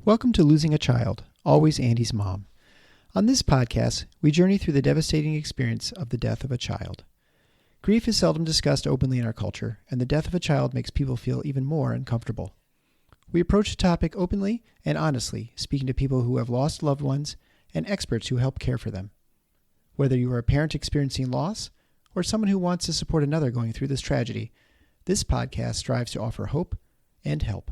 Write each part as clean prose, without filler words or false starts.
Welcome to Losing a Child, Always Andy's Mom. On this podcast, we journey through the devastating experience of the death of a child. Grief is seldom discussed openly in our culture, and the death of a child makes people feel even more uncomfortable. We approach the topic openly and honestly, speaking to people who have lost loved ones and experts who help care for them. Whether you are a parent experiencing loss or someone who wants to support another going through this tragedy, this podcast strives to offer hope and help.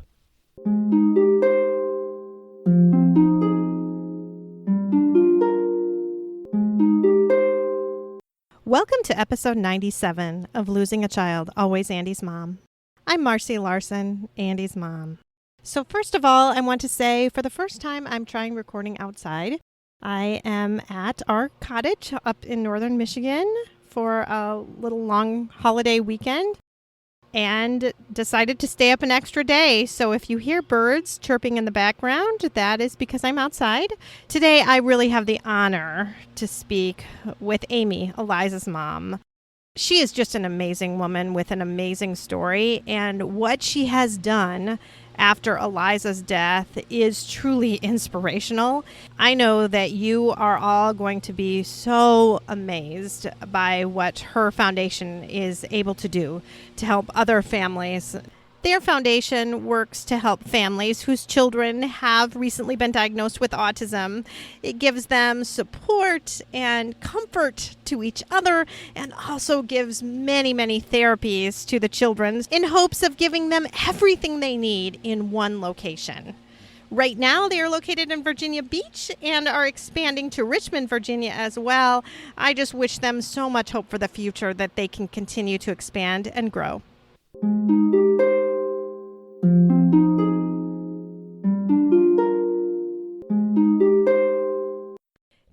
Welcome to episode 97 of Losing a Child, Always Andy's Mom. I'm Marcy Larson, Andy's mom. So first of all, I want to say for the first time I'm trying recording outside. I am at our cottage up in northern Michigan for a little long holiday weekend and decided to stay up an extra day. So if you hear birds chirping in the background, that is because I'm outside. Today, I really have the honor to speak with Aimee, Eliza's mom. She is just an amazing woman with an amazing story, and what she has done after Eliza's death is truly inspirational. I know that you are all going to be so amazed by what her foundation is able to do to help other families. Their foundation works to help families whose children have recently been diagnosed with autism. It gives them support and comfort to each other, and also gives many, many therapies to the children in hopes of giving them everything they need in one location. Right now, they are located in Virginia Beach and are expanding to Richmond, Virginia as well. I just wish them so much hope for the future that they can continue to expand and grow.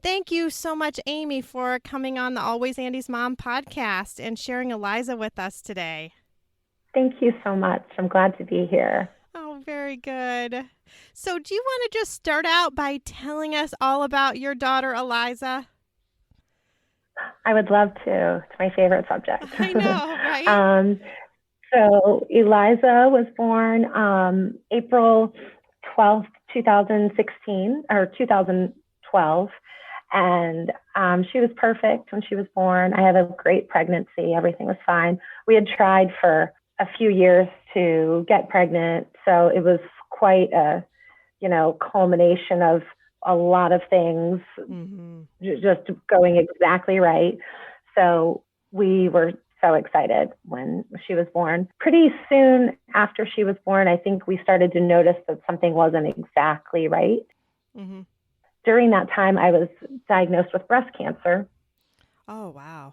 Thank you so much, Aimee, for coming on the Always Andy's Mom podcast and sharing Eliza with us today. Thank you so much. I'm glad to be here. Oh, very good. So do you want to just start out by telling us all about your daughter, Eliza? I would love to. It's my favorite subject. I know, right? So Eliza was born April 12th, 2016, or 2012. And she was perfect when she was born. I had a great pregnancy. Everything was fine. We had tried for a few years to get pregnant. So it was quite a, culmination of a lot of things just going exactly right. So we were so excited when she was born. Pretty soon after she was born, I think we started to notice that something wasn't exactly right. Mm-hmm. During that time, I was diagnosed with breast cancer. Oh, wow.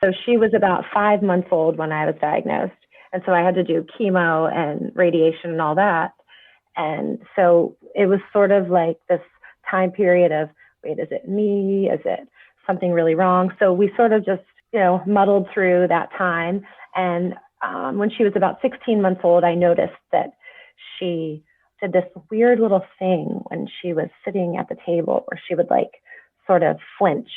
So she was about 5 months old when I was diagnosed. And so I had to do chemo and radiation and all that. And so it was sort of like this time period of, wait, is it me? Is it something really wrong? So we sort of just, muddled through that time. And when she was about 16 months old, I noticed that she did this weird little thing when she was sitting at the table where she would sort of flinch.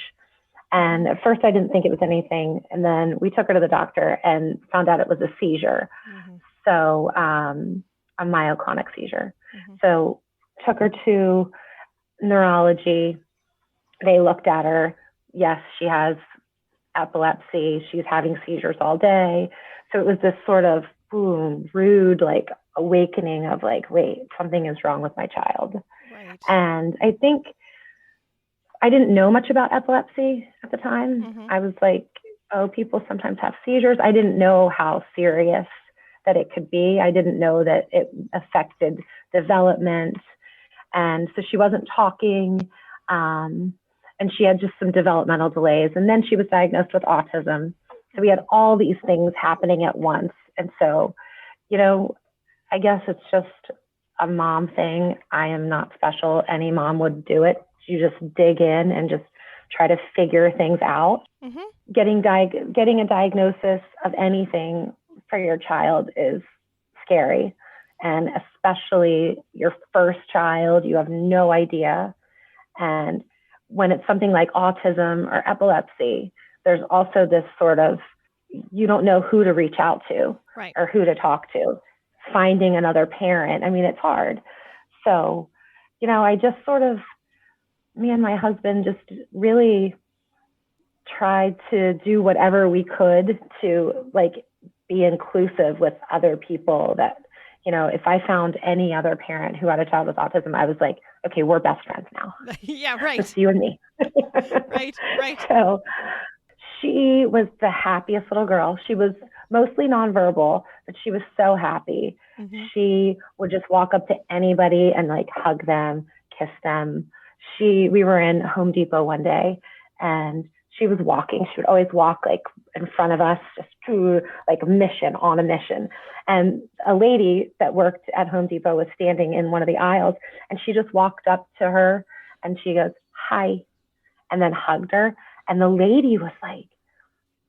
And at first I didn't think it was anything. And then we took her to the doctor and found out it was a seizure. Mm-hmm. So a myoclonic seizure. Mm-hmm. So took her to neurology. They looked at her. Yes, she has epilepsy. She's having seizures all day. So it was this sort of boom, rude, awakening of wait, something is wrong with my child. Right. And I think I didn't know much about epilepsy at the time. Mm-hmm. I was people sometimes have seizures. I didn't know how serious that it could be. I didn't know that it affected development. And so she wasn't talking, and she had just some developmental delays. And then she was diagnosed with autism. So we had all these things happening at once. And so, I guess it's just a mom thing. I am not special. Any mom would do it. You just dig in and just try to figure things out. Mm-hmm. Getting a diagnosis of anything for your child is scary. And especially your first child, you have no idea. And when it's something like autism or epilepsy, there's also this sort of, you don't know who to reach out to, right, or who to talk to. Finding another parent, it's hard. So I just sort of, me and my husband just really tried to do whatever we could to like be inclusive with other people that, if I found any other parent who had a child with autism, I was like, okay, we're best friends now. Yeah, right. Just you and me. Right. So she was the happiest little girl. She was mostly nonverbal, but she was so happy. Mm-hmm. She would just walk up to anybody and like hug them, kiss them. We were in Home Depot one day and she was walking. She would always walk like in front of us, just like on a mission. And a lady that worked at Home Depot was standing in one of the aisles and she just walked up to her and she goes, hi, and then hugged her. And the lady was like,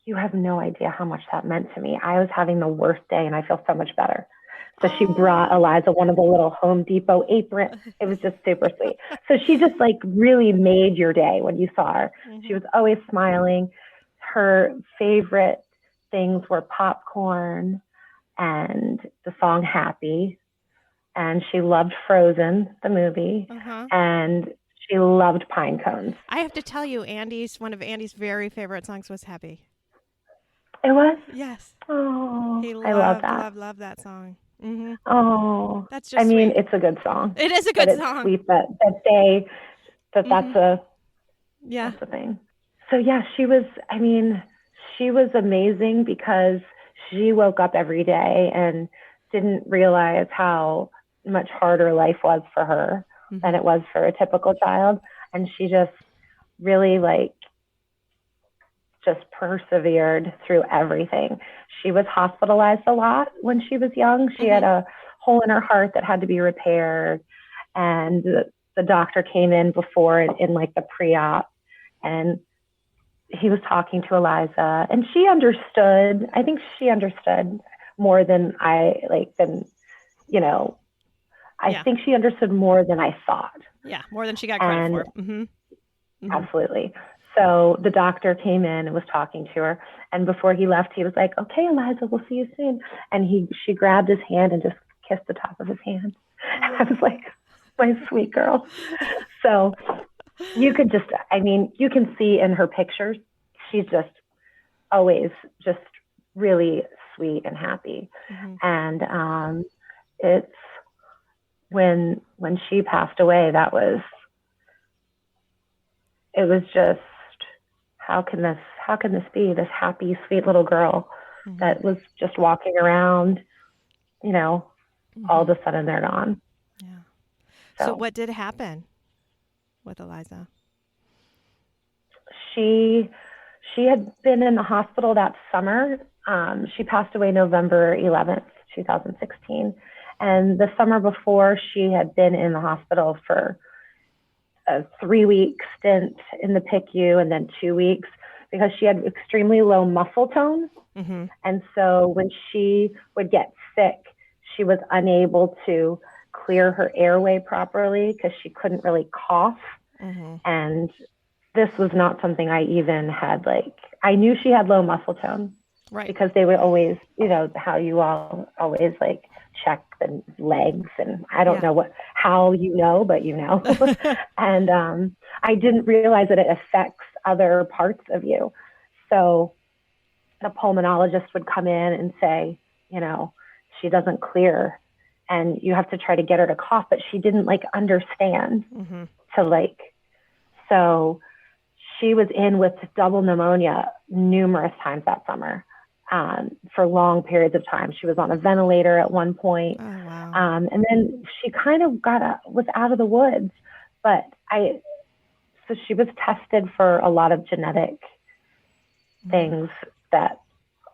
you have no idea how much that meant to me. I was having the worst day and I feel so much better. So she brought Eliza one of the little Home Depot aprons. It was just super sweet. So she just like really made your day when you saw her. Mm-hmm. She was always smiling. Her favorite things were popcorn and the song Happy. And she loved Frozen, the movie. Uh-huh. And she loved pine cones. I have to tell you, one of Andy's very favorite songs was Happy. It was? Yes. Oh, I love that. Love that song. Mm-hmm. Oh, that's just sweet. It's a good song. It is a good song. It's sweet that say that that's a thing. So yeah, she was amazing because she woke up every day and didn't realize how much harder life was for her than it was for a typical child. And she just really just persevered through everything. She was hospitalized a lot when she was young. She had a hole in her heart that had to be repaired. And the doctor came in before in like the pre-op and he was talking to Eliza and she understood. I think she understood more than I think she understood more than I thought. Yeah, more than she got credit for. Mm-hmm. Mm-hmm. Absolutely. So the doctor came in and was talking to her. And before he left, he was like, okay, Eliza, we'll see you soon. And she grabbed his hand and just kissed the top of his hand. And I was like, my sweet girl. So you can see in her pictures, she's just always just really sweet and happy. Mm-hmm. And it's when she passed away, it was just, how can this be, this happy, sweet little girl that was just walking around, all of a sudden they're gone. Yeah. So what did happen with Eliza? She had been in the hospital that summer. She passed away November 11th, 2016. And the summer before, she had been in the hospital for a 3-week stint in the PICU and then 2 weeks because she had extremely low muscle tone. Mm-hmm. And so when she would get sick, she was unable to clear her airway properly because she couldn't really cough. Mm-hmm. And this was not something I even had, I knew she had low muscle tone. Right. Because they would always, how you all always check the legs and I don't know how but and I didn't realize that it affects other parts of you. So the pulmonologist would come in and say, she doesn't clear and you have to try to get her to cough, but she didn't understand so she was in with double pneumonia numerous times that summer. For long periods of time. She was on a ventilator at one point. Oh, wow. And then she kind of was out of the woods, so she was tested for a lot of genetic things that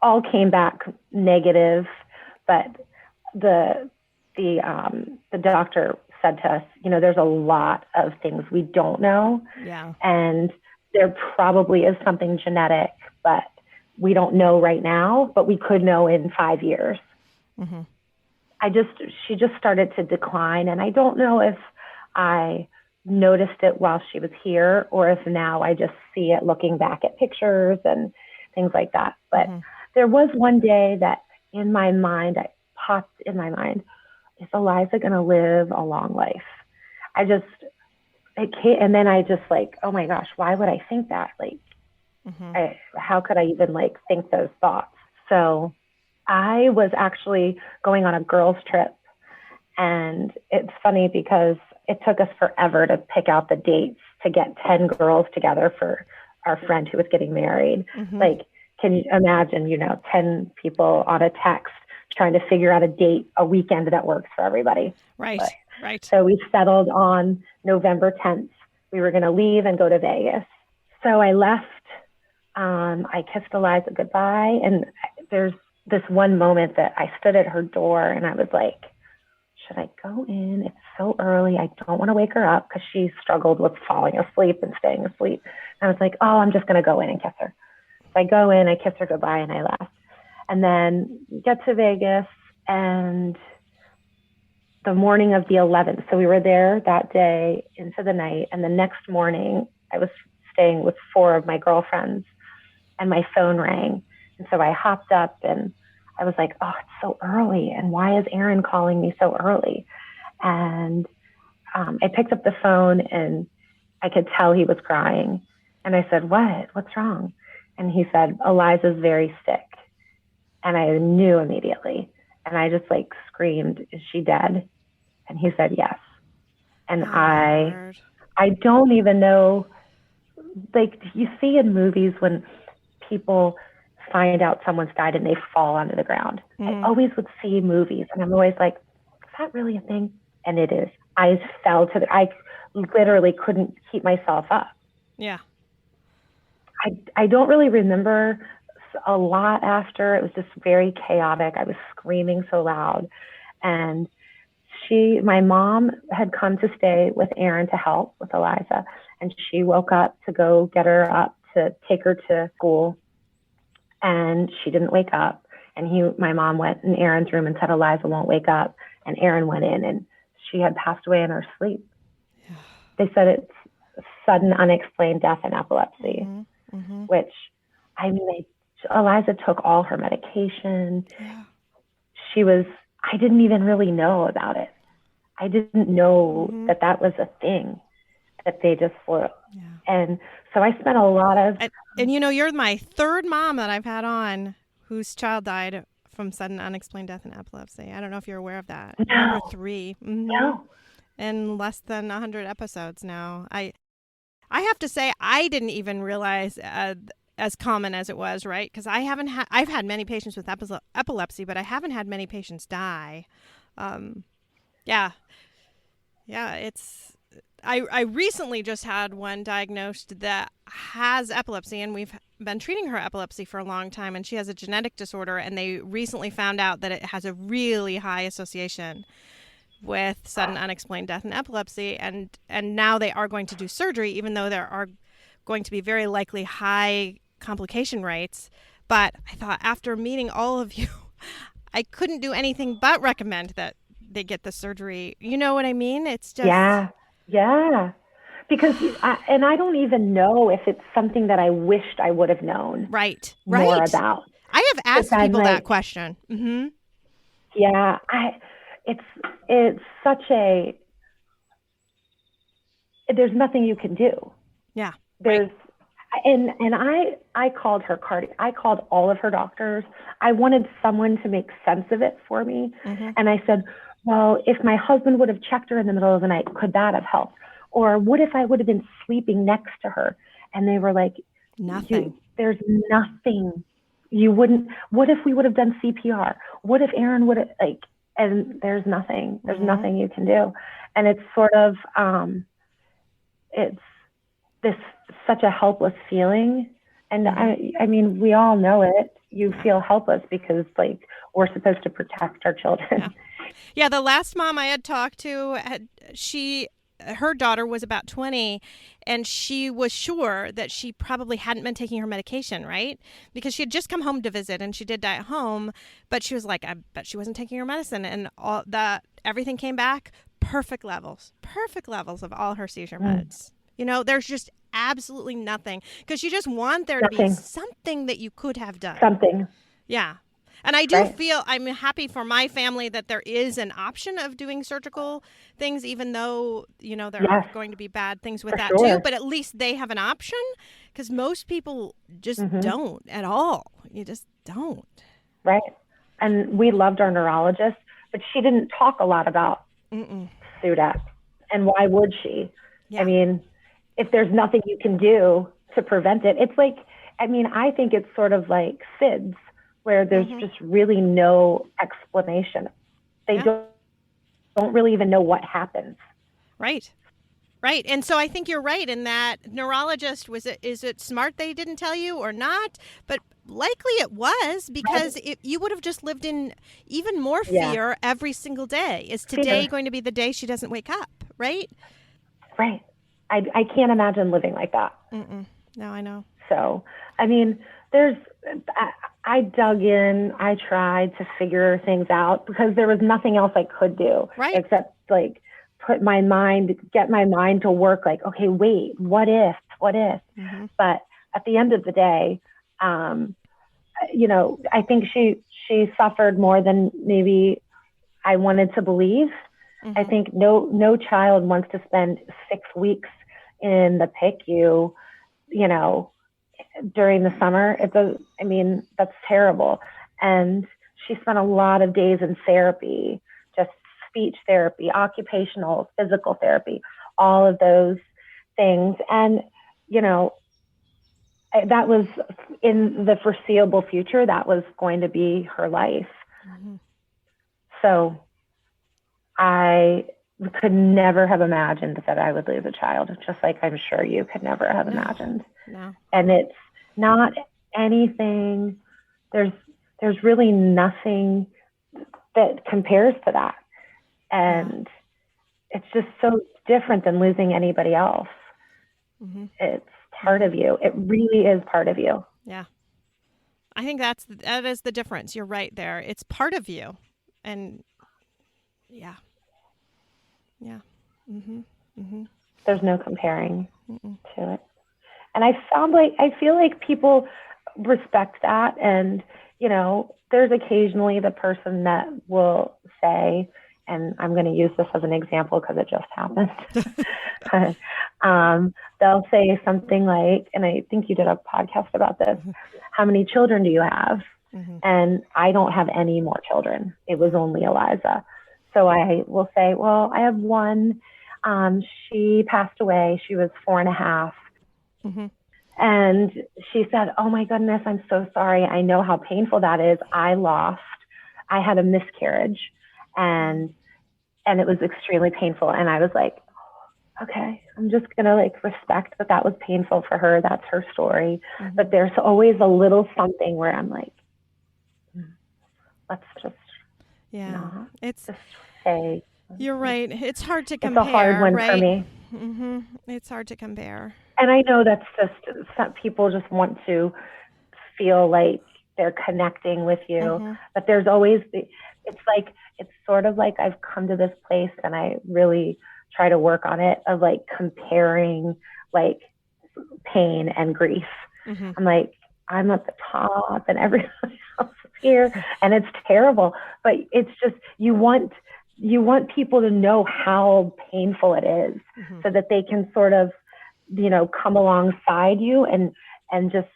all came back negative, but the doctor said to us, there's a lot of things we don't know. Yeah. And there probably is something genetic, but we don't know right now, but we could know in 5 years. Mm-hmm. She just started to decline. And I don't know if I noticed it while she was here or if now I just see it looking back at pictures and things like that. But there was one day that popped in my mind, is Eliza going to live a long life? I just, it can't, and then I just like, oh my gosh, why would I think that? Like, how could I even like think those thoughts? So I was actually going on a girls' trip, and it's funny because it took us forever to pick out the dates to get 10 girls together for our friend who was getting married. Like, can you imagine, 10 people on a text trying to figure out a date, a weekend that works for everybody? Right, right. So we settled on November 10th. We were going to leave and go to Vegas. So I left. I kissed Eliza goodbye. And there's this one moment that I stood at her door and I was like, should I go in? It's so early. I don't want to wake her up because she struggled with falling asleep and staying asleep. And I was like, oh, I'm just going to go in and kiss her. So I go in, I kiss her goodbye, and I left. And then get to Vegas, and the morning of the 11th. So we were there that day into the night. And the next morning, I was staying with 4 of my girlfriends, and my phone rang. And so I hopped up and I was like, oh, it's so early. And why is Aaron calling me so early? And I picked up the phone and I could tell he was crying. And I said, what's wrong? And he said, Eliza's very sick. And I knew immediately. And I just like screamed, is she dead? And he said, yes. And I don't even know, like you see in movies when people find out someone's died and they fall onto the ground. I always would see movies and I'm always like, is that really a thing? And it is. I fell to I literally couldn't keep myself up. Yeah. I don't really remember a lot after. It was just very chaotic. I was screaming so loud. And my mom had come to stay with Aaron to help with Eliza. And she woke up to go get her up to take her to school. And she didn't wake up. And my mom went in Aaron's room and said, Eliza won't wake up. And Aaron went in and she had passed away in her sleep. Yeah. They said it's sudden unexplained death and epilepsy, which, I mean, Eliza took all her medication. Yeah. I didn't even really know about it. I didn't know that was a thing that they just flew. Yeah. And so I spent a lot of... And you're my third mom that I've had on whose child died from sudden unexplained death and epilepsy. I don't know if you're aware of that. No. Number 3. No. In less than 100 episodes now. I have to say, I didn't even realize as common as it was, right? Because I've had many patients with epilepsy, but I haven't had many patients die. Yeah, it's... I recently just had one diagnosed that has epilepsy, and we've been treating her epilepsy for a long time, and she has a genetic disorder, and they recently found out that it has a really high association with sudden unexplained death and epilepsy, and now they are going to do surgery, even though there are going to be very likely high complication rates. But I thought, after meeting all of you, I couldn't do anything but recommend that they get the surgery. You know what I mean? It's just... Yeah. Because, I don't even know if it's something that I wished I would have known more about. I have asked people that question. Mm-hmm. Yeah. It's such there's nothing you can do. Yeah. And I called I called all of her doctors. I wanted someone to make sense of it for me. And I said, well, if my husband would have checked her in the middle of the night, could that have helped? Or what if I would have been sleeping next to her? And they were like, nothing. There's nothing. You wouldn't. What if we would have done CPR? What if Aaron would have, and there's nothing. There's nothing you can do. And it's sort of, it's such a helpless feeling. And I mean, we all know it. You feel helpless because we're supposed to protect our children. Yeah, the last mom I had talked to, her daughter was about 20, and she was sure that she probably hadn't been taking her medication, right? Because she had just come home to visit, and she did die at home, but she was like, I bet she wasn't taking her medicine, and all that, everything came back, perfect levels of all her seizure meds. There's just absolutely nothing, because you just want there to be something that you could have done. Something. Yeah. And I do feel I'm happy for my family that there is an option of doing surgical things, even though, there are going to be bad things with that too. But at least they have an option, because most people just don't at all. You just don't. Right. And we loved our neurologist, but she didn't talk a lot about SUDEP. And why would she? Yeah. I mean, if there's nothing you can do to prevent it, it's like, I think it's sort of like SIDS, where there's just really no explanation. They don't really even know what happens. Right. Right. And so I think you're right in that neurologist, is it smart they didn't tell you or not? But likely it was, because you would have just lived in even more fear every single day. Is today going to be the day she doesn't wake up? Right. Right. I can't imagine living like that. No, I know. So, I dug in, I tried to figure things out, because there was nothing else I could do except like get my mind to work, like, okay, wait, what if? But at the end of the day, I think she suffered more than maybe I wanted to believe. I think no child wants to spend 6 weeks in the PICU, during the summer. That's terrible. And she spent a lot of days in therapy, just speech therapy, occupational, physical therapy, all of those things. And, that was in the foreseeable future, that was going to be her life. So I could never have imagined that I would lose a child, just like I'm sure you could never have imagined. No. And it's not anything, there's really nothing that compares to that. And it's just so different than losing anybody else. It's part of you. It really is part of you. Yeah. I think that is the difference. You're right there. It's part of you. And yeah. There's no comparing to it. And I feel like people respect that. And, there's occasionally the person that will say, and I'm going to use this as an example because it just happened. They'll say something like, and I think you did a podcast about this, how many children do you have? And I don't have any more children. It was only Eliza. So I will say, well, I have one. She passed away. She was 4.5. And she said, oh my goodness, I'm so sorry. I know how painful that is. I had a miscarriage, and it was extremely painful. And I was like, okay, I'm just going to respect that was painful for her. That's her story. But there's always a little something where I'm like, let's just it's just say. You're right. It's hard to compare. It's a hard one for me. It's hard to compare. And I know that's just some people just want to feel like they're connecting with you, but there's always it's sort of like I've come to this place, and I really try to work on it, of comparing pain and grief. I'm like, I'm at the top and everybody else is here, and it's terrible, but it's just, you want people to know how painful it is, so that they can sort of, come alongside you and just,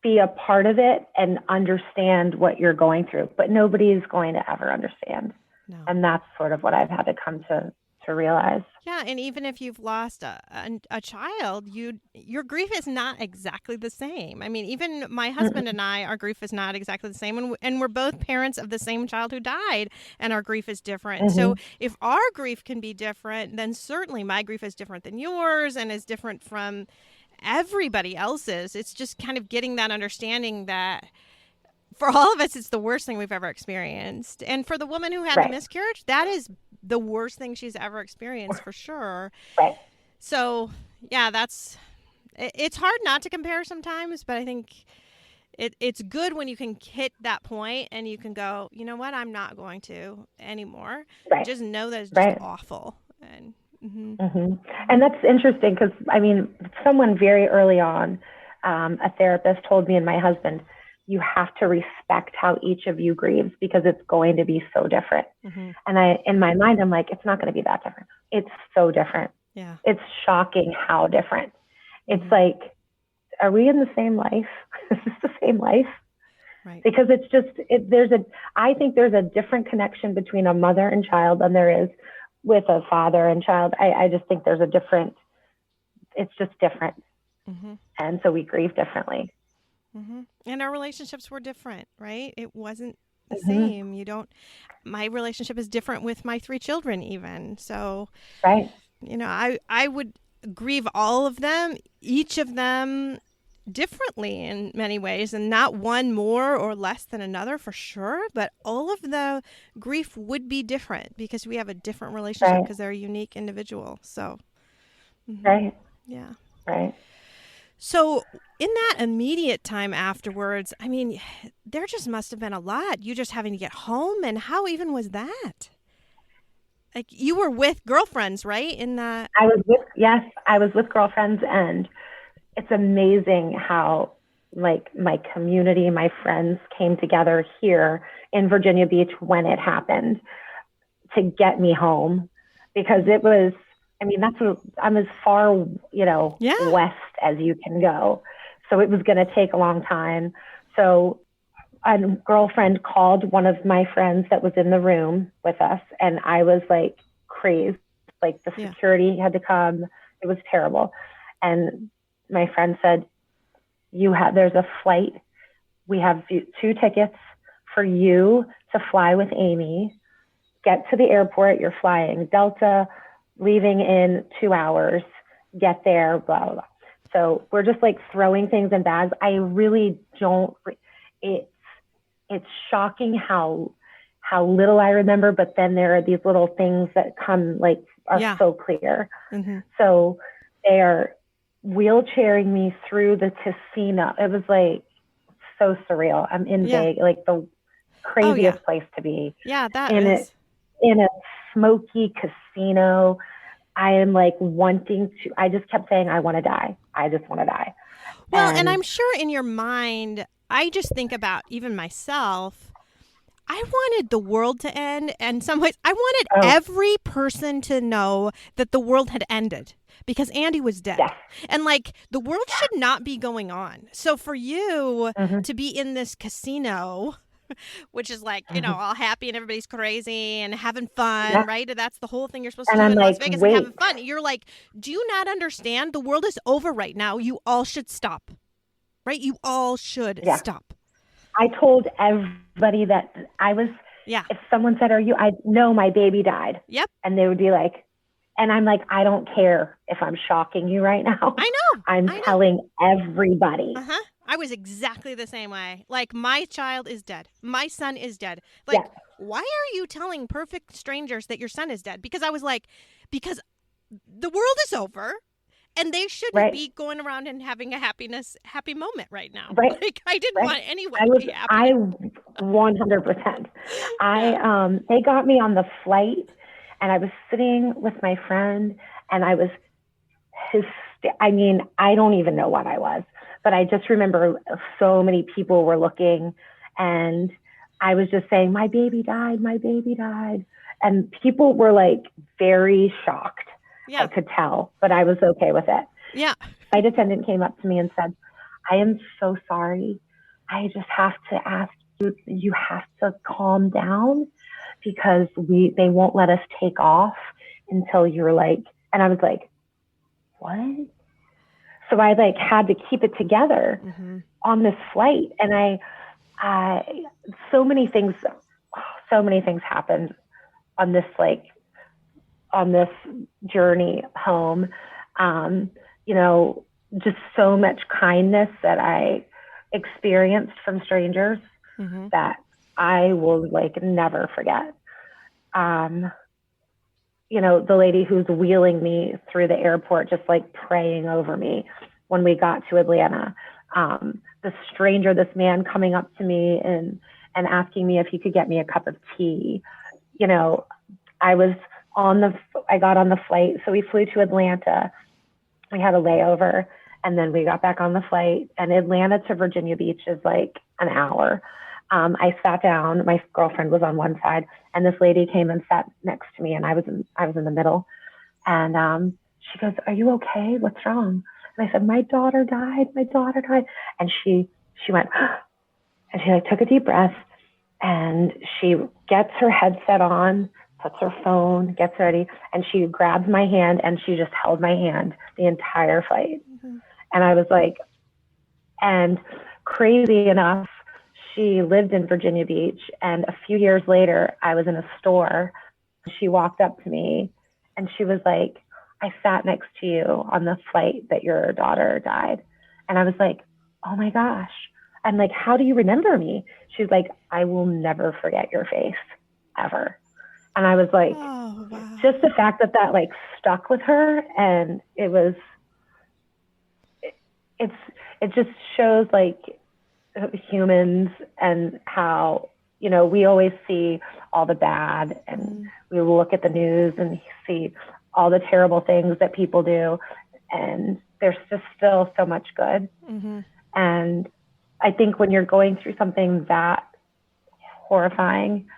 be a part of it and understand what you're going through. But nobody's going to ever understand. No. And that's sort of what I've had to come to realize. Yeah, and even if you've lost a child, your grief is not exactly the same. I mean, even my husband and I, our grief is not exactly the same, and we're both parents of the same child who died, and our grief is different. So if our grief can be different, then certainly my grief is different than yours, and is different from everybody else's. It's just kind of getting that understanding that for all of us, it's the worst thing we've ever experienced. And for the woman who had the miscarriage, that is the worst thing she's ever experienced, for sure. Right. So, yeah, it's hard not to compare sometimes, but I think it's good when you can hit that point and you can go, you know what, I'm not going to anymore. Right. Just know that it's just awful. And and that's interesting because, someone very early on, a therapist told me and my husband, you have to respect how each of you grieves because it's going to be so different. Mm-hmm. And in my mind, I'm like, it's not going to be that different. It's so different. Yeah. It's shocking how different. Mm-hmm. It's like, are we in the same life? Is this the same life? Right. Because it's just, I think there's a different connection between a mother and child than there is with a father and child. I just think there's it's just different. Mm-hmm. And so we grieve differently. Mm-hmm. And our relationships were different, right? It wasn't the Mm-hmm. same. My relationship is different with my 3 children even. So, Right. I would grieve all of them, each of them differently in many ways, and not one more or less than another for sure, but all of the grief would be different because we have a different relationship because they're a unique individual. So, mm-hmm. Right. Yeah. Right. So in that immediate time afterwards, I mean, there just must have been a lot. You just having to get home, and how even was that? Like, you were with girlfriends, right? I was with girlfriends, and it's amazing how like my community, my friends came together here in Virginia Beach when it happened to get me home, because it was, I mean, I'm as far, Yeah. west as you can go. So it was going to take a long time. So a girlfriend called one of my friends that was in the room with us, and I was like crazed. Like the security had to come. It was terrible. And my friend said, there's a flight. We have 2 tickets for you to fly with Aimee. Get to the airport. You're flying Delta, leaving in 2 hours. Get there, blah, blah, blah. So we're just like throwing things in bags. I really don't. It's shocking how little I remember, but then there are these little things that come are so clear. Mm-hmm. So they are wheelchairing me through the casino. It was like so surreal. I'm in Vegas, like the craziest place to be. Yeah, that is. In a smoky casino. I am like I just kept saying, I want to die. I just want to die. Well, and I'm sure in your mind, I just think about even myself. I wanted the world to end, and in some ways, I wanted every person to know that the world had ended because Andy was dead. Yes. And like, the world should not be going on. So for you to be in this casino, which is like, all happy and everybody's crazy and having fun, right? That's the whole thing you're supposed to do in Las Vegas, and having fun. You're like, do you not understand? The world is over right now. You all should stop, right? You all should stop. I told everybody that I was, if someone said, no, my baby died. Yep. And they would be like, and I'm like, I don't care if I'm shocking you right now. I know. I'm telling everybody. I was exactly the same way. Like, my child is dead. My son is dead. Like, why are you telling perfect strangers that your son is dead? Because I was like, because the world is over. And they shouldn't be going around and having a happy moment right now. Right. Like, I didn't want anyone to be happy. I 100%. They got me on the flight, and I was sitting with my friend, and I was I don't even know what I was, but I just remember so many people were looking, and I was just saying, my baby died, my baby died. And people were like very shocked. I could tell, but I was okay with it. Yeah. My attendant came up to me and said, I am so sorry. I just have to ask you have to calm down because they won't let us take off until you're like, and I was like, what? So I had to keep it together on this flight. And so many things happened on this journey home. Just so much kindness that I experienced from strangers that I will never forget. The lady who's wheeling me through the airport, just praying over me when we got to Atlanta. The stranger, this man coming up to me and asking me if he could get me a cup of tea. I got on the flight. So we flew to Atlanta. We had a layover, and then we got back on the flight, and Atlanta to Virginia Beach is an hour. I sat down, my girlfriend was on one side, and this lady came and sat next to me, and I was in the middle. And she goes, "Are you okay? What's wrong?" And I said, "My daughter died. My daughter died." And she went, and she like took a deep breath, and she gets her headset on, puts her phone, gets ready, and she grabs my hand, and she just held my hand the entire flight. Mm-hmm. And I was like, and crazy enough, she lived in Virginia Beach, and a few years later, I was in a store. She walked up to me, and she was like, "I sat next to you on the flight that your daughter died." And I was like, "Oh my gosh." I'm like, "How do you remember me?" She's like, "I will never forget your face, ever." And I was like, oh, wow. Just the fact that like stuck with her, and it just shows like humans and how, we always see all the bad, and we look at the news and see all the terrible things that people do, and there's just still so much good. Mm-hmm. And I think when you're going through something that horrifying,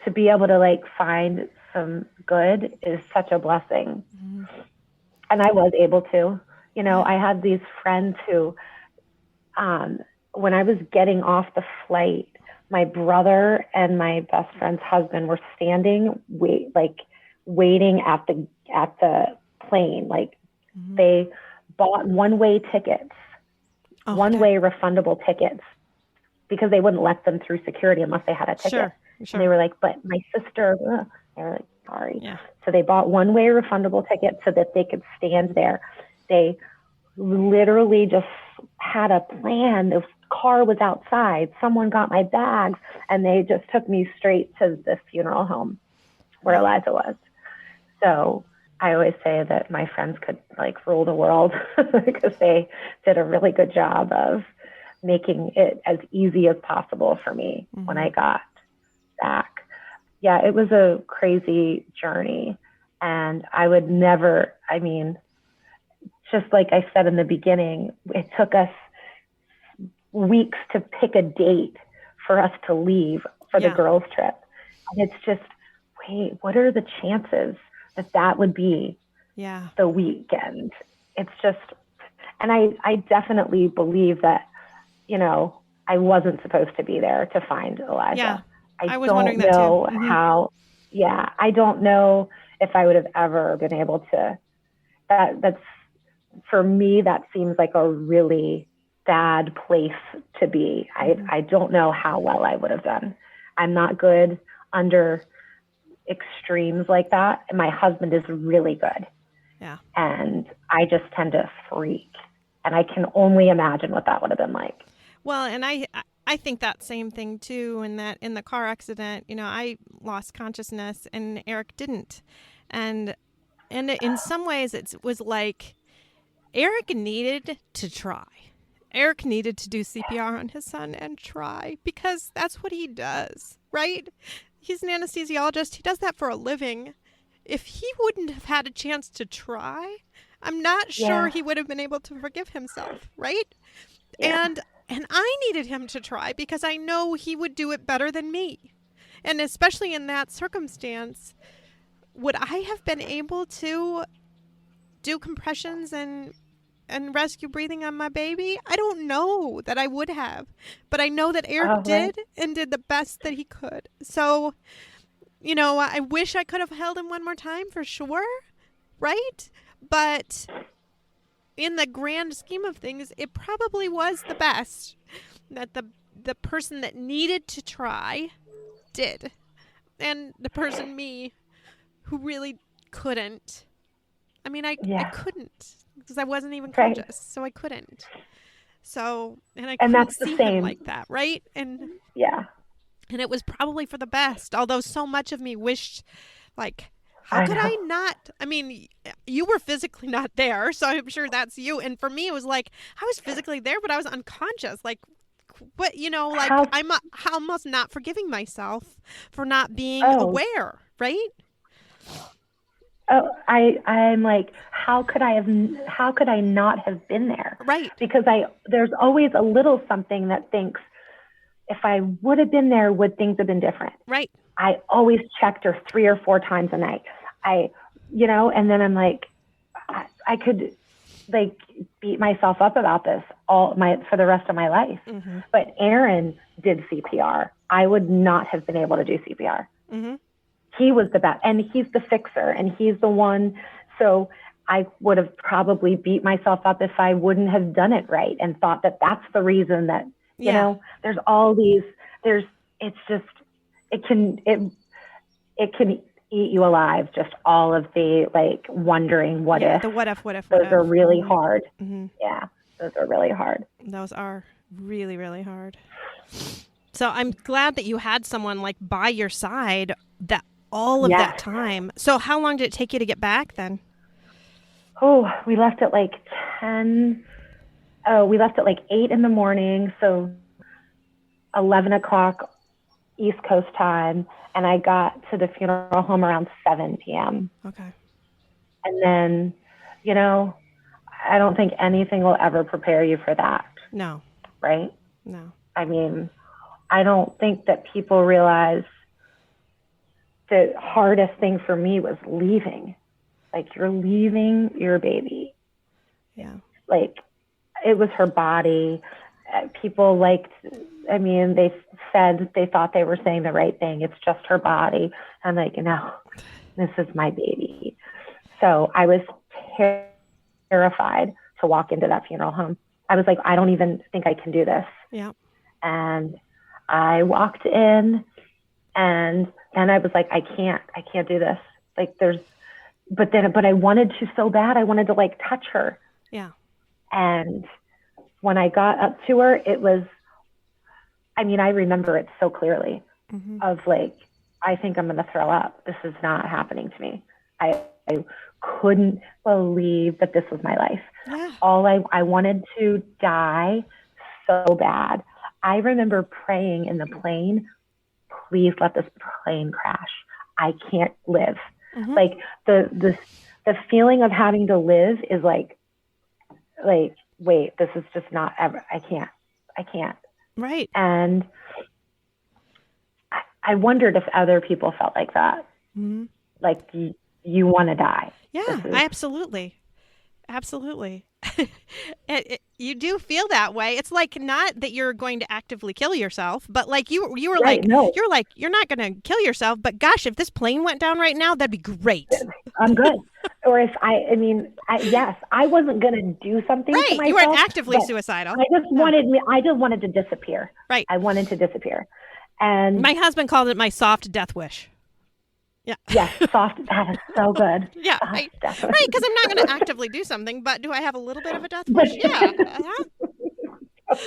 to be able to like find some good is such a blessing. Mm-hmm. And I was able to, I had these friends who, when I was getting off the flight, my brother and my best friend's husband were standing, waiting at the plane. Like mm-hmm. They bought one-way tickets, one-way refundable tickets, because they wouldn't let them through security unless they had a ticket. Sure. And they were like, "But my sister," they were like, "Sorry." Yeah. So they bought one-way refundable tickets so that they could stand there. They literally just had a plan. The car was outside. Someone got my bags, and they just took me straight to the funeral home where Eliza was. So I always say that my friends could like rule the world because they did a really good job of making it as easy as possible for me mm-hmm. when I got back. Yeah, it was a crazy journey, and I would never, just like I said in the beginning, it took us weeks to pick a date for us to leave for the girls' trip. And it's just, wait, what are the chances that would be the weekend? It's just, and I definitely believe that, I wasn't supposed to be there to find Eliza. Yeah, I was don't wondering that know too. Mm-hmm. how, I don't know if I would have ever been able to, that's, for me, that seems like a really bad place to be. Mm-hmm. I don't know how well I would have done. I'm not good under extremes like that. And my husband is really good. Yeah. And I just tend to freak. And I can only imagine what that would have been like. Well, and I think that same thing too, in that in the car accident, I lost consciousness and Eric didn't. And in some ways it was like Eric needed to try. Eric needed to do CPR on his son and try, because that's what he does, right? He's an anesthesiologist. He does that for a living. If he wouldn't have had a chance to try, I'm not sure he would have been able to forgive himself, right? Yeah. And I needed him to try because I know he would do it better than me. And especially in that circumstance, would I have been able to do compressions and rescue breathing on my baby? I don't know that I would have, but I know that Eric did and did the best that he could. So, I wish I could have held him one more time for sure, right? But in the grand scheme of things, it probably was the best that the person that needed to try did. And the person, me, who really couldn't. I couldn't, because I wasn't even conscious, so I couldn't. So, and I couldn't see him like that, right? And it was probably for the best, although so much of me wished, like, how could I not? You were physically not there, so I'm sure that's you. And for me, it was like, I was physically there, but I was unconscious. Like, what, I'm almost not forgiving myself for not being aware, right? Oh, I'm like, how could I not have been there? Right. Because there's always a little something that thinks, if I would have been there, would things have been different? Right. I always checked her 3 or 4 times a night. And then I'm like, I could like beat myself up about this for the rest of my life. Mm-hmm. But Aaron did CPR. I would not have been able to do CPR. Mm-hmm. He was the best, and he's the fixer, and he's the one. So I would have probably beat myself up if I wouldn't have done it right and thought that that's the reason that, there's all these, it can eat you alive. Just all of the like wondering what if. The what if. Those are really hard. Mm-hmm. Yeah. Those are really hard. Those are really, really hard. So I'm glad that you had someone like by your side that all of that time. So how long did it take you to get back then? Oh, we left at like 10. Oh, we left at like 8 in the morning. So 11 o'clock East Coast time. And I got to the funeral home around 7 p.m. Okay. And then, I don't think anything will ever prepare you for that. No. Right? No. I mean, I don't think that people realize the hardest thing for me was leaving. Like, you're leaving your baby. Yeah. Like, it was her body. People they said they thought they were saying the right thing. It's just her body. I'm like, no, this is my baby. So I was terrified to walk into that funeral home. I was like, I don't even think I can do this. Yeah. And I walked in, and then I was like, I can't do this. Like but I wanted to so bad. I wanted to like touch her. Yeah. And when I got up to her, it was, I remember it so clearly of like, I think I'm going to throw up. This is not happening to me. I couldn't believe that this was my life. Yeah. I wanted to die so bad. I remember praying in the plane, please let this plane crash. I can't live. Mm-hmm. Like the feeling of having to live is like, wait, this is just not ever, I can't. Right. And I wondered if other people felt like that. Mm-hmm. Like you want to die. Yeah, absolutely. You do feel that way. It's like not that you're going to actively kill yourself, but like you were right, like, no. You're like, you're not going to kill yourself, but gosh, if this plane went down right now, that'd be great. I'm good. Or if yes, I wasn't going to do something to myself. You weren't actively suicidal. I just wanted to disappear. Right. I wanted to disappear. And my husband called it my soft death wish. Yeah. Yes, soft. That is so good. Yeah. Right. Because I'm not going to actively do something, but do I have a little bit of a death wish? Yeah.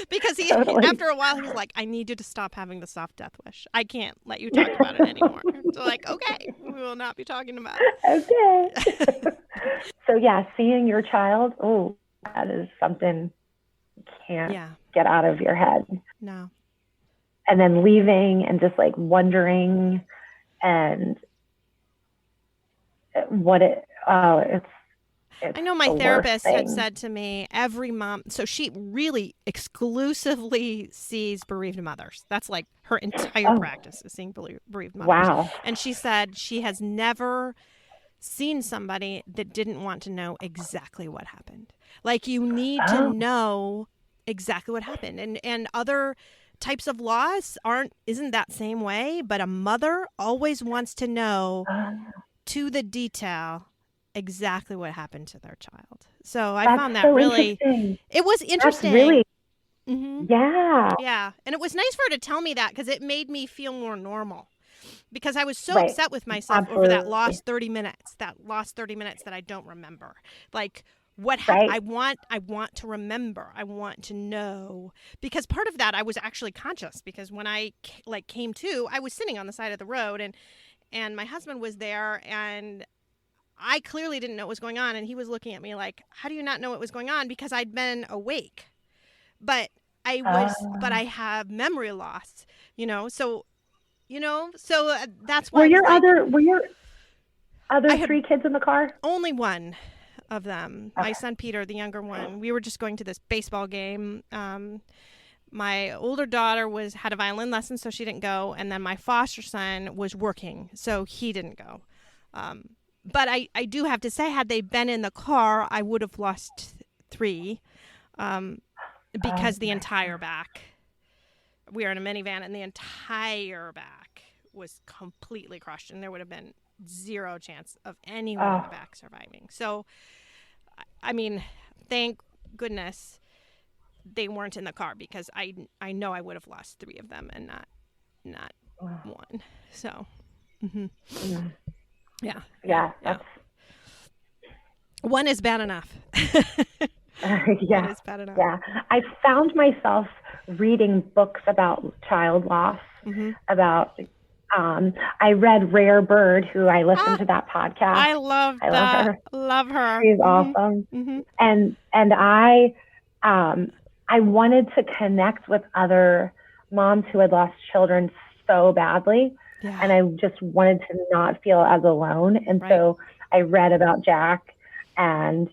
Because after a while, he's like, I need you to stop having the soft death wish. I can't let you talk about it anymore. So like, okay, we will not be talking about it. Okay. So yeah, seeing your child, that is something you can't get out of your head. No. And then leaving and just like wondering and it's I know my therapist had said to me, every mom, so she really exclusively sees bereaved mothers. That's like her entire practice is seeing bereaved mothers. Wow. And she said she has never seen somebody that didn't want to know exactly what happened. Like you need to know exactly what happened. And other types of loss isn't that same way, but a mother always wants to know to the detail exactly what happened to their child. So I found that so really, it was interesting. That's really, yeah. Yeah. And it was nice for her to tell me that because it made me feel more normal because I was so upset with myself over that lost 30 minutes that I don't remember. Like what happened? I want to remember. I want to know because part of that I was actually conscious because when I came to, I was sitting on the side of the road and my husband was there and I clearly didn't know what was going on. And he was looking at me like, how do you not know what was going on? Because I'd been awake, but but I have memory loss, so that's why. Were your other 3 kids in the car? Only one of them. Okay. My son, Peter, the younger one, we were just going to this baseball game. My older daughter had a violin lesson, so she didn't go. And then my foster son was working, so he didn't go. But I do have to say, had they been in the car, I would have lost 3 because the entire back. We were in a minivan, and the entire back was completely crushed, and there would have been 0 chance of anyone in the back surviving. So, I mean, thank goodness they weren't in the car, because I know I would have lost 3 of them and not 1. So, yeah. One is bad enough. One is bad enough. Yeah. I found myself reading books about child loss, about I read Rare Bird, who I listened to that podcast. I love that. Love her. She's awesome. And I wanted to connect with other moms who had lost children so badly. Yeah. And I just wanted to not feel as alone. And so I read about Jack, and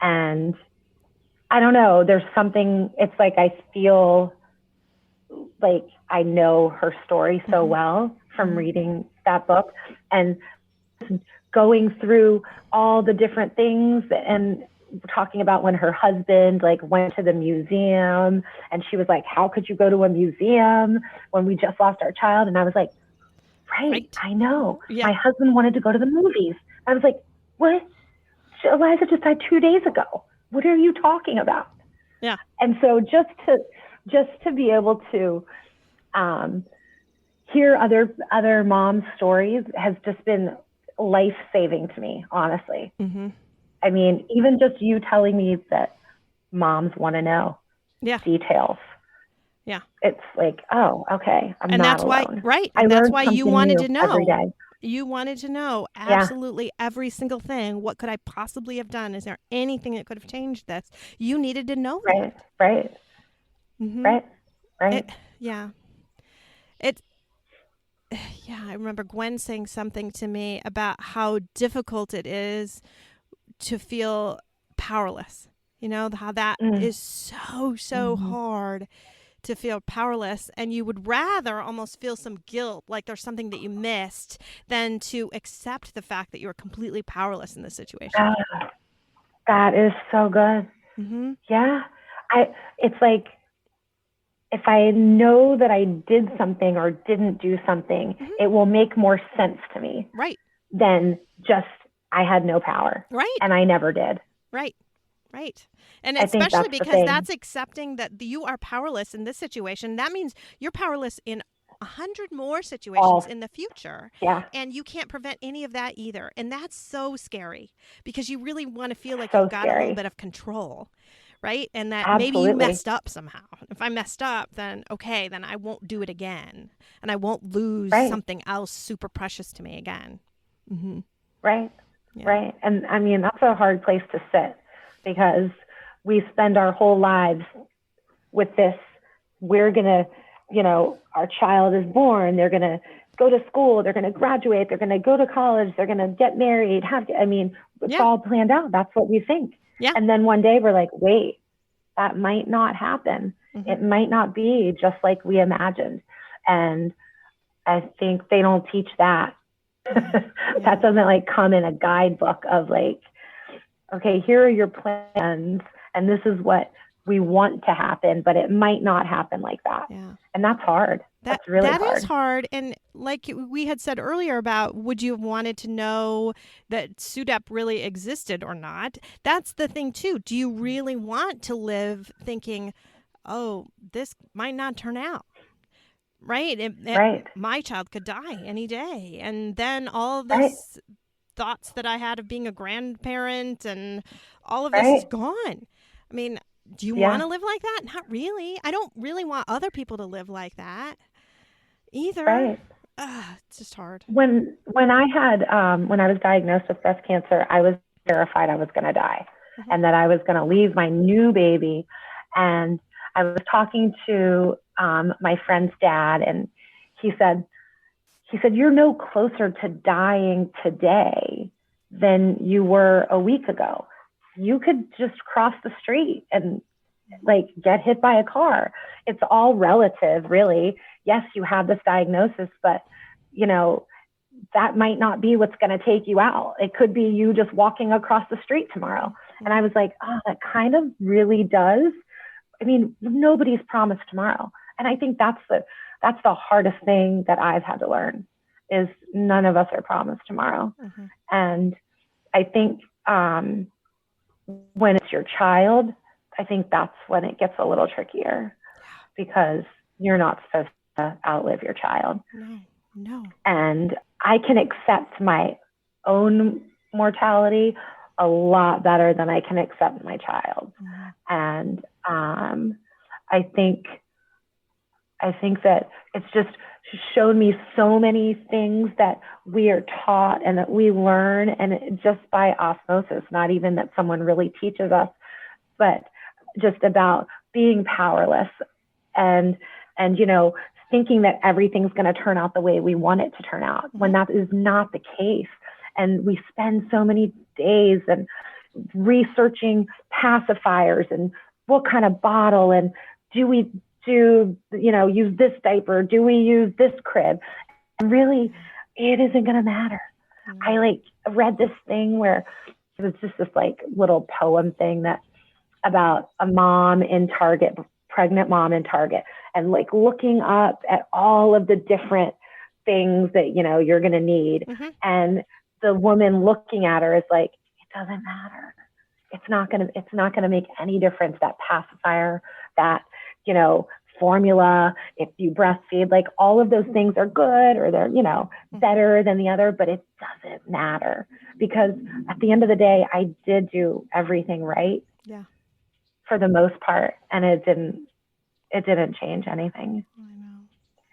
I don't know, there's something, it's like I feel like I know her story so well from reading that book and going through all the different things, and talking about when her husband like went to the museum, and she was like, how could you go to a museum when we just lost our child? And I was like, right. I know. Yeah. My husband wanted to go to the movies. I was like, what? Eliza just died 2 days ago. What are you talking about? Yeah. And so just to be able to hear other moms' stories has just been life-saving to me, honestly. I mean, even just you telling me that moms want to know details. Yeah. It's like, oh, okay. I'm not alone. And that's why you wanted to know. Every day. You wanted to know absolutely every single thing. What could I possibly have done? Is there anything that could have changed this? You needed to know that. Right. I remember Gwen saying something to me about how difficult it is to feel powerless. You know, how that is so hard to feel powerless, and you would rather almost feel some guilt, like there's something that you missed, than to accept the fact that you are completely powerless in this situation. That is so good. Yeah. It's like, if I know that I did something or didn't do something, it will make more sense to me. Right. Than just, I had no power. Right. And I never did. Right. And especially because that's accepting that you are powerless in this situation. That means you're powerless in 100 more situations in the future. Yeah. And you can't prevent any of that either. And that's so scary, because you really want to feel like you've got a little bit of control. Right. And that maybe you messed up somehow. If I messed up, then okay, then I won't do it again. And I won't lose something else super precious to me again. Right. And I mean, that's a hard place to sit, because we spend our whole lives with this. We're going to, our child is born. They're going to go to school. They're going to graduate. They're going to go to college. They're going to get married. It's all planned out. That's what we think. Yeah. And then one day we're like, wait, that might not happen. It might not be just like we imagined. And I think they don't teach that. That doesn't like come in a guidebook of like, okay, here are your plans, and this is what we want to happen, but it might not happen like that. Yeah. And that's hard. That's really hard. That is hard. And like we had said earlier about, would you have wanted to know that SUDEP really existed or not? That's the thing too. Do you really want to live thinking, oh, this might not turn out? Right? My child could die any day. And then all of this thoughts that I had of being a grandparent and all of this is gone. I mean, do you want to live like that? Not really. I don't really want other people to live like that either. Right. It's just hard. When I had when I was diagnosed with breast cancer, I was terrified I was going to die and that I was going to leave my new baby. And I was talking to my friend's dad, and he said, you're no closer to dying today than you were a week ago. You could just cross the street and like get hit by a car. It's all relative, really. Yes, you have this diagnosis, but you know, that might not be what's going to take you out. It could be you just walking across the street tomorrow. And I was like, oh, that kind of really does. I mean, nobody's promised tomorrow. And I think that's the hardest thing that I've had to learn is none of us are promised tomorrow. Mm-hmm. And I think when it's your child, I think that's when it gets a little trickier because you're not supposed to outlive your child. No. And I can accept my own mortality a lot better than I can accept my child's. Mm-hmm. And I think that it's just showed me so many things that we are taught and that we learn, and just by osmosis, not even that someone really teaches us, but just about being powerless and you know, thinking that everything's going to turn out the way we want it to turn out, when that is not the case. And we spend so many days and researching pacifiers and what kind of bottle, and do we use this diaper? Do we use this crib? And really, it isn't going to matter. I read this thing where it was just this little poem thing that about a mom in Target, pregnant mom in Target, and looking up at all of the different things that, you're going to need. Mm-hmm. And the woman looking at her is like, it doesn't matter. It's not going to make any difference. That pacifier, that, formula, if you breastfeed, all of those things are good, or they're, better than the other, but it doesn't matter, because at the end of the day, I did do everything right. Yeah. For the most part. And it didn't change anything. I know.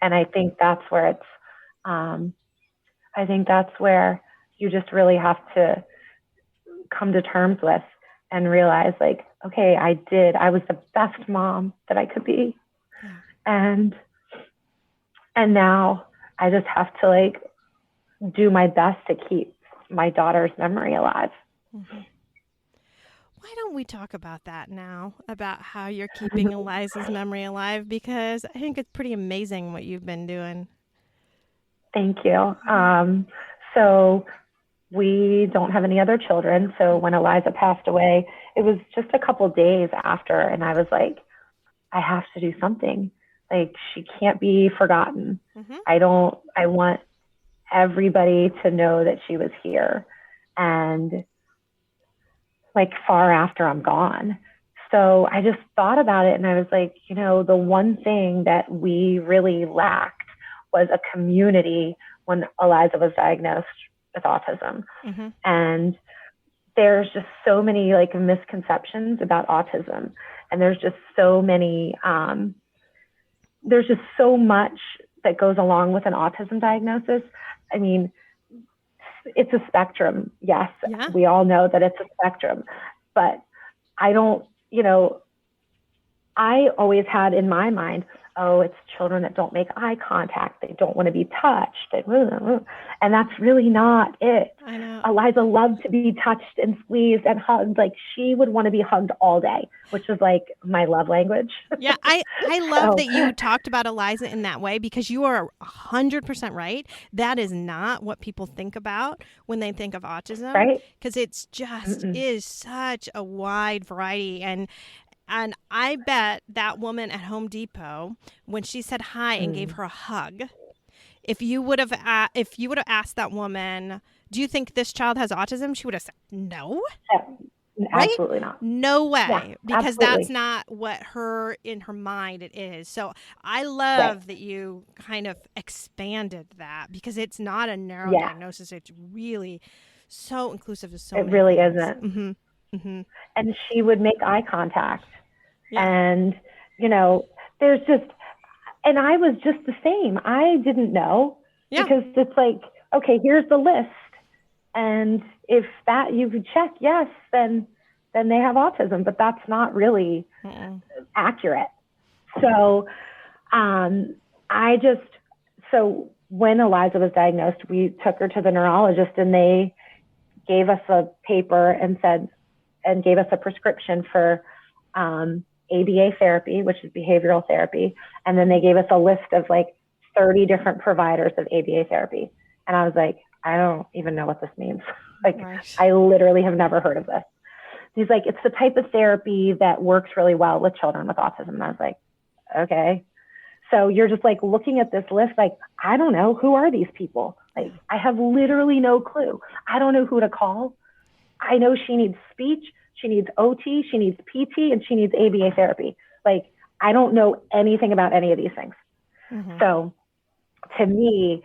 And I think that's where you just really have to come to terms with and realize okay, I was the best mom that I could be. Yeah. And now I just have to do my best to keep my daughter's memory alive. Mm-hmm. Why don't we talk about that now, about how you're keeping Eliza's memory alive? Because I think it's pretty amazing what you've been doing. Thank you. So we don't have any other children. So when Eliza passed away, it was just a couple days after. And I was like, I have to do something. She can't be forgotten. Mm-hmm. I want everybody to know that she was here. And far after I'm gone. So I just thought about it, and I was like, the one thing that we really lacked was a community when Eliza was diagnosed with autism. Mm-hmm. And there's just so many misconceptions about autism, and there's just so many, there's just so much that goes along with an autism diagnosis. I mean, it's a spectrum. Yes. Yeah. We all know that it's a spectrum, but I always had in my mind, it's children that don't make eye contact. They don't want to be touched. And that's really not it. I know. Eliza loved to be touched and squeezed and hugged. She would want to be hugged all day, which is my love language. Yeah, I love that you talked about Eliza in that way, because you are 100% right. That is not what people think about when they think of autism. Right. Because it's just is such a wide variety. And I bet that woman at Home Depot, when she said hi and gave her a hug, if you would have asked that woman, do you think this child has autism? She would have said, no. Absolutely not. No way. Yeah, because absolutely. That's not what in her mind it is. So I love that you kind of expanded that, because it's not a narrow diagnosis. It's really so inclusive of so many really things. Isn't. Mm-hmm. Mm-hmm. And she would make eye contact. Yeah. And, there's just, and I was just the same. I didn't know, because it's okay, here's the list. And if that you could check, yes, then they have autism, but that's not really accurate. So, so when Eliza was diagnosed, we took her to the neurologist, and they gave us a paper and gave us a prescription for ABA therapy, which is behavioral therapy. And then they gave us a list of like 30 different providers of ABA therapy. And I was like, I don't even know what this means. Like, right. I literally have never heard of this. He's like, it's the type of therapy that works really well with children with autism. And I was like, okay. So you're just like looking at this list, like, I don't know, who are these people? Like, I have literally no clue. I don't know who to call. I know she needs speech, she needs OT, she needs PT, and she needs ABA therapy. Like, I don't know anything about any of these things. Mm-hmm. So to me,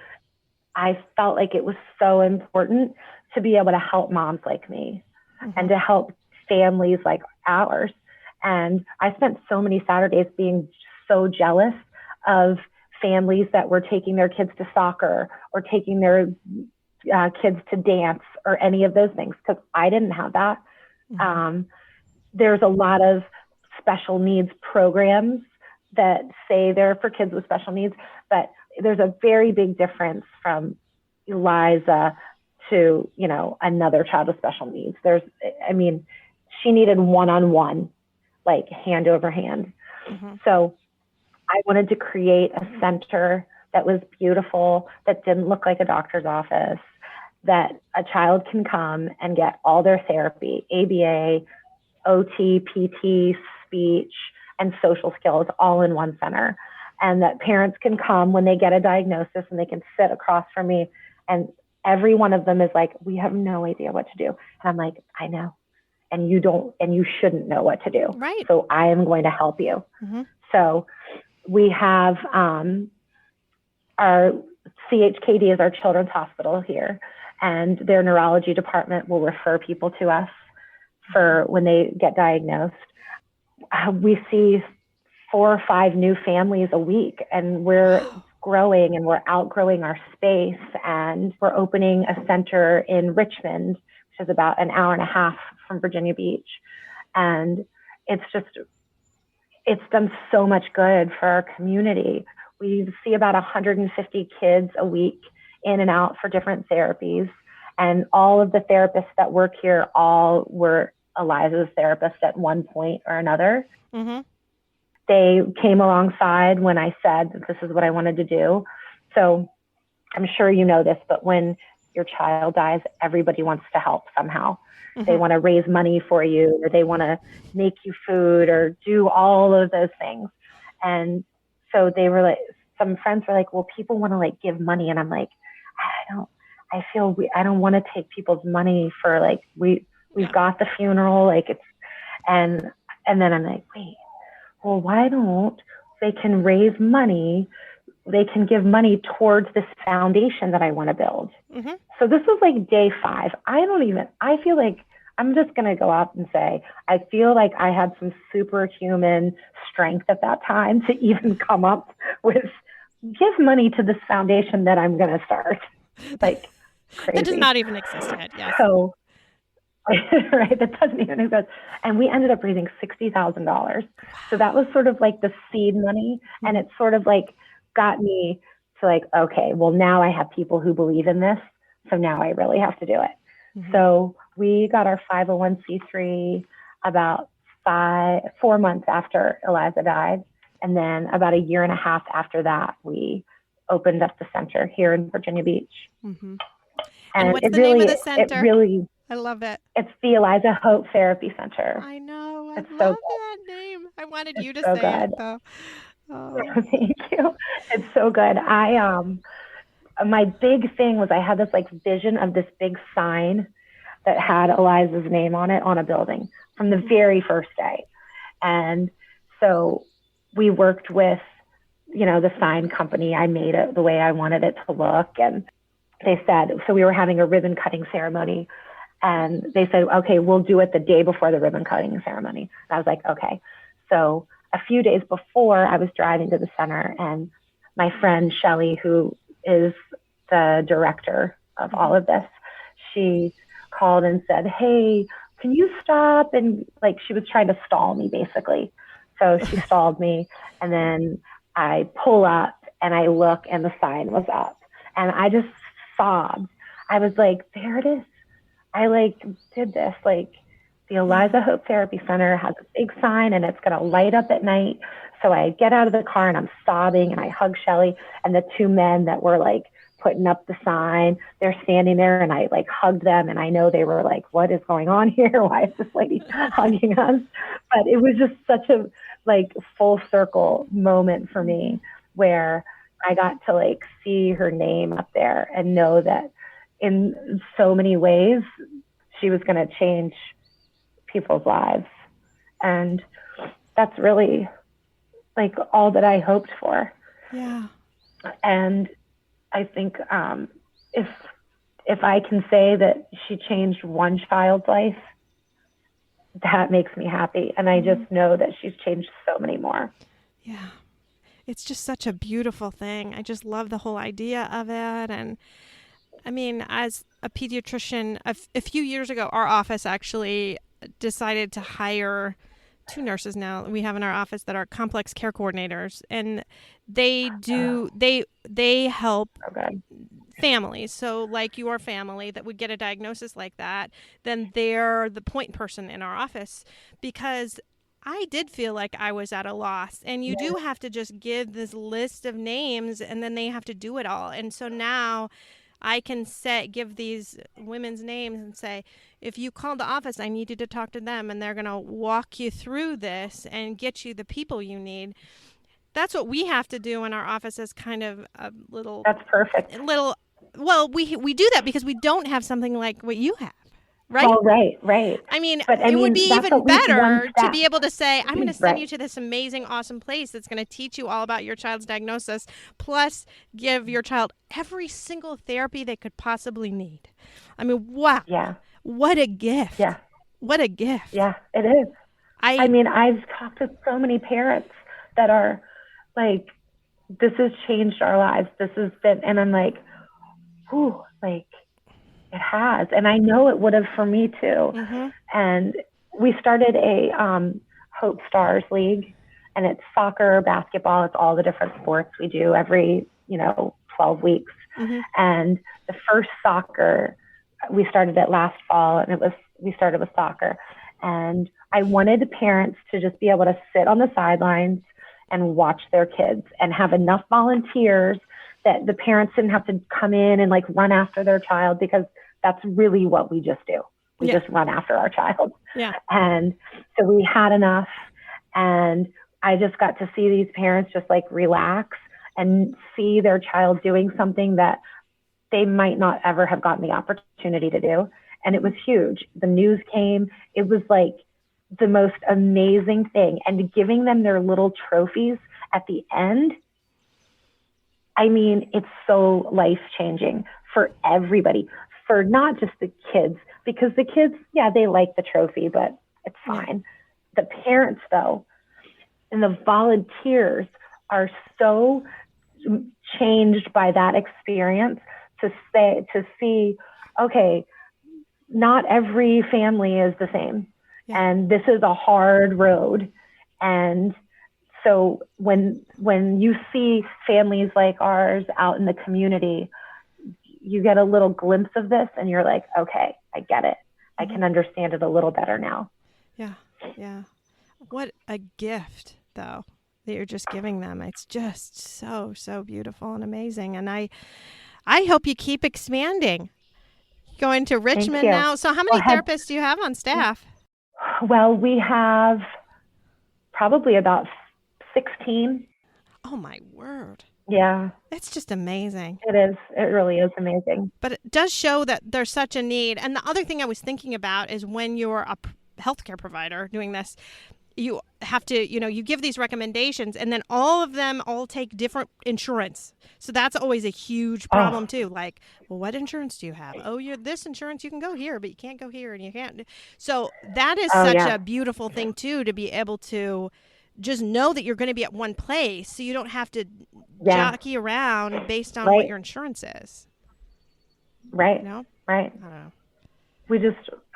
I felt like it was so important to be able to help moms like me mm-hmm. and to help families like ours. And I spent so many Saturdays being so jealous of families that were taking their kids to soccer or taking their kids to dance or any of those things, because I didn't have that. Mm-hmm. There's a lot of special needs programs that say they're for kids with special needs, but there's a very big difference from Eliza to, you know, another child with special needs. She needed one-on-one, like hand over hand. Mm-hmm. So I wanted to create a center that was beautiful, that didn't look like a doctor's office, that a child can come and get all their therapy, ABA, OT, PT, speech, and social skills all in one center. And that parents can come when they get a diagnosis and they can sit across from me. And every one of them is like, we have no idea what to do. And I'm like, I know. And you don't, and you shouldn't know what to do. Right. So I am going to help you. Mm-hmm. So we have our CHKD is our children's hospital here, and their neurology department will refer people to us for when they get diagnosed. We see 4 or 5 new families a week, and we're growing and we're outgrowing our space, and we're opening a center in Richmond, which is about an hour and a half from Virginia Beach. And it's done so much good for our community. We see about 150 kids a week in and out for different therapies. And all of the therapists that work here all were Eliza's therapists at one point or another. Mm-hmm. They came alongside when I said that this is what I wanted to do. So I'm sure you know this, but when your child dies, everybody wants to help somehow. Mm-hmm. They want to raise money for you, or they want to make you food or do all of those things. And so they were like, some friends were like, well, people want to like give money. And I'm like, I don't want to take people's money for like, we've got the funeral, like it's, and then I'm like, wait, well, why don't they can raise money? They can give money towards this foundation that I want to build. Mm-hmm. So this was like day 5. I feel like I'm just going to go out and say, I feel like I had some superhuman strength at that time to even come up with, give money to this foundation that I'm going to start. Like crazy. That does not even exist yet. Yes. So, right, that doesn't even exist. And we ended up raising $60,000. So that was sort of like the seed money. And it sort of like got me to like, okay, well, now I have people who believe in this. So now I really have to do it. Mm-hmm. So we got our 501c3 about 4 months after Eliza died. And then about a year and a half after that, we opened up the center here in Virginia Beach. Mm-hmm. And what's the name of the center? I love it. It's the Eliza Hope Therapy Center. I know. I love that name. I wanted you to say it, though. Oh. Thank you. It's so good. My big thing was I had this like vision of this big sign that had Eliza's name on it on a building from the very first day. And so we worked with, the sign company. I made it the way I wanted it to look. And they said, so we were having a ribbon cutting ceremony. And they said, okay, we'll do it the day before the ribbon cutting ceremony. And I was like, okay. So a few days before, I was driving to the center, and my friend Shelly, who is the director of all of this, she called and said, hey, can you stop? And like, she was trying to stall me basically. So she stalled me, and then I pull up and I look, and the sign was up, and I just sobbed. I was like, there it is. I like did this. Like, The Eliza Hope Therapy Center has a big sign and it's going to light up at night. So I get out of the car and I'm sobbing and I hug Shelly, and the two men that were like putting up the sign, they're standing there, and I like hugged them, and I know they were like, what is going on here? Why is this lady hugging us? But it was just such a like full circle moment for me where I got to like see her name up there and know that in so many ways she was going to change people's lives. And that's really like all that I hoped for. Yeah. And I think if I can say that she changed one child's life, that makes me happy. And I just know that she's changed so many more. Yeah. It's just such a beautiful thing. I just love the whole idea of it. And I mean, as a pediatrician, a few years ago, our office actually decided to hire 2 nurses now we have in our office that are complex care coordinators, and they help families. So like your family that would get a diagnosis like that, then they're the point person in our office, because I did feel like I was at a loss, and you do have to just give this list of names and then they have to do it all. And so now I can give these women's names and say, if you call the office, I need you to talk to them, and they're going to walk you through this and get you the people you need. That's what we have to do in our office as kind of a little... That's perfect. Well, we do that because we don't have something like what you have, right? Oh, right. I mean, but it would be even better to be able to say, I'm going to send Right. you to this amazing, awesome place that's going to teach you all about your child's diagnosis, plus give your child every single therapy they could possibly need. I mean, wow. Yeah. What a gift. Yeah. What a gift. Yeah, it is. I mean, I've talked to so many parents that are like, this has changed our lives. This has been, and I'm like, whew, like, it has. And I know it would have for me too. Mm-hmm. And we started a Hope Stars League, and it's soccer, basketball, it's all the different sports we do every, 12 weeks. Mm-hmm. And the first soccer, we started it last fall, and we started with soccer. And I wanted the parents to just be able to sit on the sidelines and watch their kids and have enough volunteers that the parents didn't have to come in and like run after their child, because that's really what we just do. We just run after our child. Yeah. And so we had enough, and I just got to see these parents just like relax and see their child doing something that they might not ever have gotten the opportunity to do. And it was huge. The news came. It was like the most amazing thing. And giving them their little trophies at the end, I mean, it's so life-changing for everybody, for not just the kids, because the kids, they like the trophy, but it's fine. The parents, though, and the volunteers are so changed by that experience to see, okay, not every family is the same. Yeah. And this is a hard road. And so when you see families like ours out in the community, you get a little glimpse of this and you're like, okay, I get it. I can understand it a little better now. Yeah. Yeah. What a gift, though, that you're just giving them. It's just so, so beautiful and amazing. And I hope you keep expanding. Going to Richmond now. So how many therapists do you have on staff? Well, we have probably about 16. Oh, my word. Yeah. It's just amazing. It is. It really is amazing. But it does show that there's such a need. And the other thing I was thinking about is when you're a healthcare provider doing this, you have to, you give these recommendations, and then all of them all take different insurance. So that's always a huge problem too. Like, well, what insurance do you have? Oh, you're this insurance, you can go here, but you can't go here, and you can't. So that is such a beautiful thing too, to be able to just know that you're going to be at one place, so you don't have to jockey around based on what your insurance is. Right. Right. I don't know.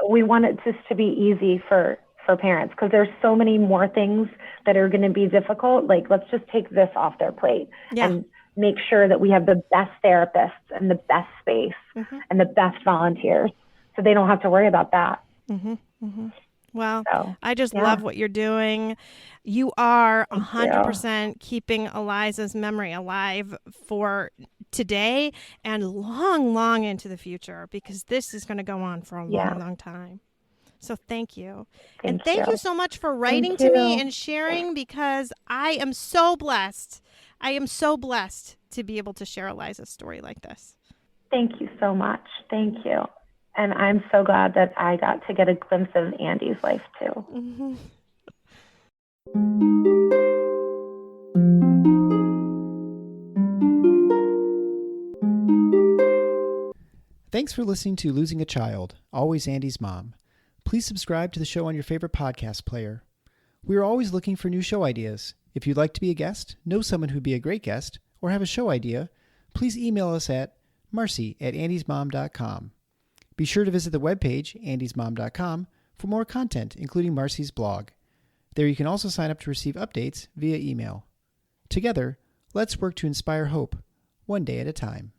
We want it just to be easy for parents, because there's so many more things that are going to be difficult. Like, let's just take this off their plate and make sure that we have the best therapists and the best space and the best volunteers, so they don't have to worry about that. Well, So, I just yeah. love what you're doing. You are Thank 100% keeping Eliza's memory alive for today and long, long into the future, because this is going to go on for a Yeah. long, long time. So thank you. And Thank thank you. you so much for writing Thank to me you. and sharing, because I am so blessed. I am so blessed to be able to share Eliza's story like this. Thank you so much. Thank you. And I'm so glad that I got to get a glimpse of Andy's life too. Mm-hmm. Thanks for listening to Losing a Child, Always Andy's Mom. Please subscribe to the show on your favorite podcast player. We are always looking for new show ideas. If you'd like to be a guest, know someone who'd be a great guest, or have a show idea, please email us at marcy@andysmom.com. Be sure to visit the webpage, andysmom.com, for more content, including Marcy's blog. There you can also sign up to receive updates via email. Together, let's work to inspire hope, one day at a time.